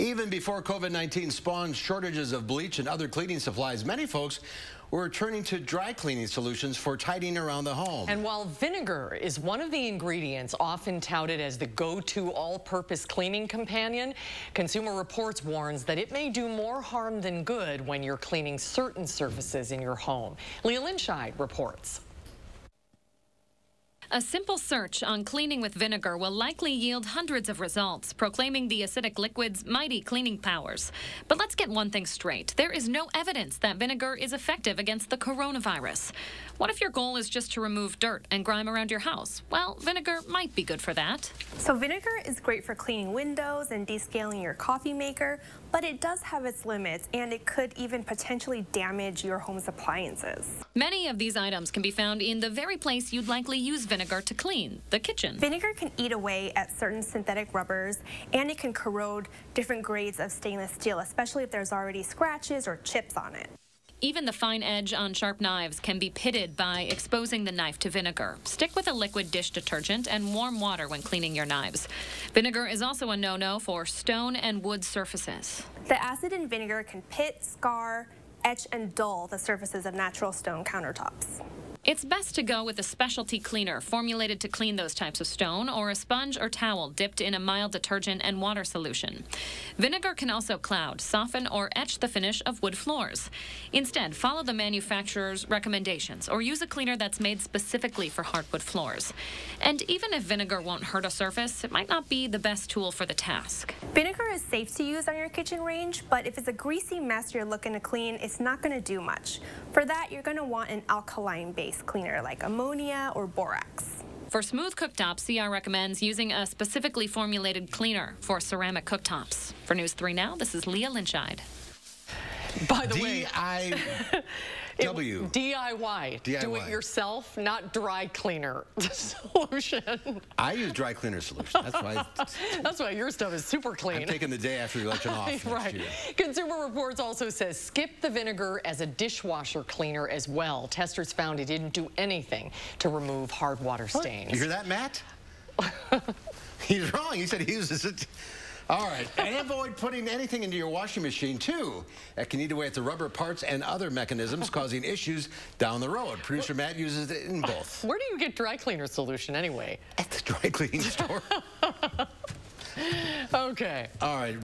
Even before COVID-19 spawned shortages of bleach and other cleaning supplies, many folks were turning to dry cleaning solutions for tidying around the home. And while vinegar is one of the ingredients often touted as the go-to all-purpose cleaning companion, Consumer Reports warns that it may do more harm than good when you're cleaning certain surfaces in your home. Leah Linscheid reports. A simple search on cleaning with vinegar will likely yield hundreds of results, proclaiming the acidic liquid's mighty cleaning powers. But let's get one thing straight. There is no evidence that vinegar is effective against the coronavirus. What if your goal is just to remove dirt and grime around your house? Well, vinegar might be good for that. So vinegar is great for cleaning windows and descaling your coffee maker, but it does have its limits, and it could even potentially damage your home's appliances. Many of these items can be found in the very place you'd likely use vinegar to clean, the kitchen. Vinegar can eat away at certain synthetic rubbers, and it can corrode different grades of stainless steel, especially if there's already scratches or chips on it. Even the fine edge on sharp knives can be pitted by exposing the knife to vinegar. Stick with a liquid dish detergent and warm water when cleaning your knives. Vinegar is also a no-no for stone and wood surfaces. The acid in vinegar can pit, scar, etch, and dull the surfaces of natural stone countertops. It's best to go with a specialty cleaner formulated to clean those types of stone, or a sponge or towel dipped in a mild detergent and water solution. Vinegar can also cloud, soften, or etch the finish of wood floors. Instead, follow the manufacturer's recommendations or use a cleaner that's made specifically for hardwood floors. And even if vinegar won't hurt a surface, it might not be the best tool for the task. Vinegar is safe to use on your kitchen range, but if it's a greasy mess you're looking to clean, it's not going to do much. For that, you're going to want an alkaline-based cleaner like ammonia or borax. For smooth cooktops, CR recommends using a specifically formulated cleaner for ceramic cooktops. For News 3 Now, this is Leah Linscheid. By the way, DIY. Do it yourself, not dry cleaner solution. I use dry cleaner solution. That's why your stuff is super clean. I'm taking the day after the election off right. next year. Consumer Reports also says skip the vinegar as a dishwasher cleaner as well. Testers found it didn't do anything to remove hard water stains. You hear that, Matt? He's wrong. He said he uses it. All right, and avoid putting anything into your washing machine, too. That can eat away at the rubber parts and other mechanisms, causing issues down the road. Producer Matt uses it in both. Where do you get dry cleaner solution anyway? At the dry cleaning store. Okay. All right.